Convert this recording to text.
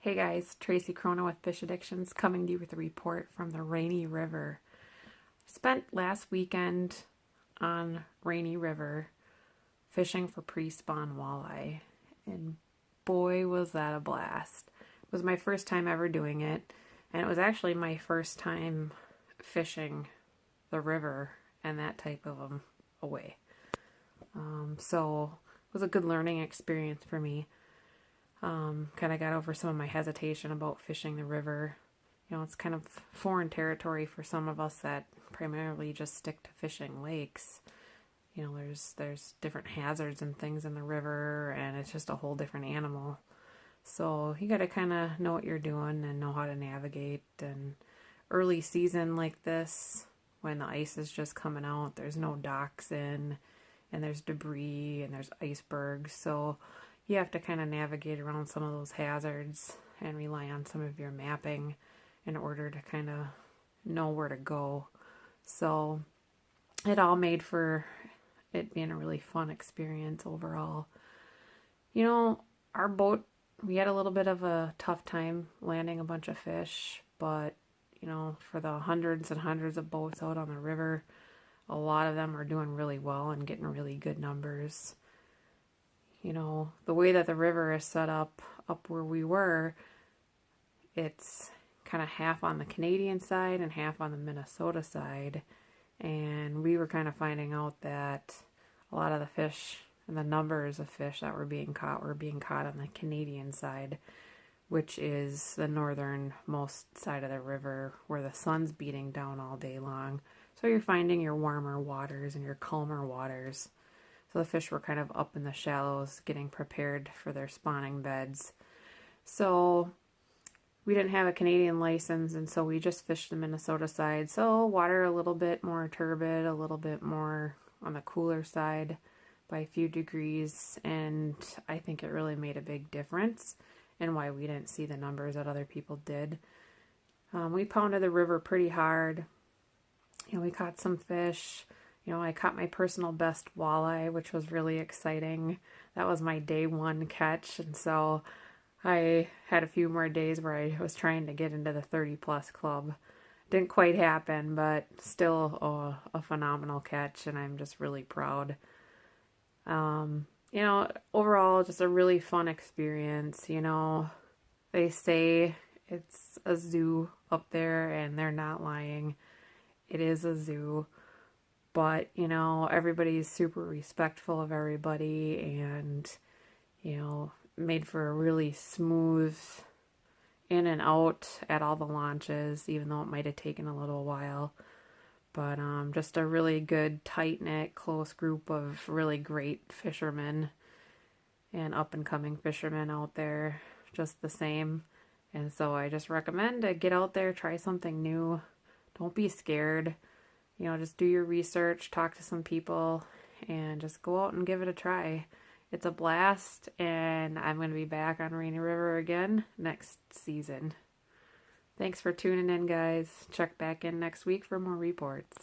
Hey guys, Tracy Crona with Fish Addictions coming to you with a report from the Rainy River. Spent last weekend on Rainy River fishing for pre-spawn walleye, and boy was that a blast. It was my first time ever doing it, and it was actually my first time fishing the river and that type of a way. So it was a good learning experience for me. Kind of got over some of my hesitation about fishing the river. You know, it's kind of foreign territory for some of us that primarily just stick to fishing lakes. You know, there's different hazards and things in the river, and it's just a whole different animal. So you got to kind of know what you're doing and know how to navigate. And early season like this, when the ice is just coming out, there's no docks in, and there's debris and there's icebergs. So you have to kind of navigate around some of those hazards and rely on some of your mapping in order to kind of know where to go. So it all made for it being a really fun experience overall. You know, our boat, we had a little bit of a tough time landing a bunch of fish, but you know, for the hundreds and hundreds of boats out on the river, a lot of them are doing really well and getting really good numbers. You know, the way that the river is set up where we were, it's kind of half on the Canadian side and half on the Minnesota side. And we were kind of finding out that a lot of the fish and the numbers of fish that were being caught on the Canadian side, which is the northernmost side of the river where the sun's beating down all day long. So you're finding your warmer waters and your calmer waters. So the fish were kind of up in the shallows getting prepared for their spawning beds. So we didn't have a Canadian license, and so we just fished the Minnesota side. So water a little bit more turbid, a little bit more on the cooler side by a few degrees, and I think it really made a big difference in why we didn't see the numbers that other people did. We pounded the river pretty hard. You know, we caught some fish. You know, I caught my personal best walleye, which was really exciting. That was my day one catch, and so I had a few more days where I was trying to get into the 30-plus club. Didn't quite happen, but still a phenomenal catch, and I'm just really proud. You know, overall, just a really fun experience. You know, they say it's a zoo up there, and they're not lying. It is a zoo. But, you know, everybody's super respectful of everybody, and, you know, made for a really smooth in and out at all the launches, even though it might have taken a little while. But just a really good, tight-knit, close group of really great fishermen and up-and-coming fishermen out there, just the same. And so I just recommend to get out there, try something new. Don't be scared. You know, just do your research, talk to some people, and just go out and give it a try. It's a blast, and I'm going to be back on Rainy River again next season. Thanks for tuning in, guys. Check back in next week for more reports.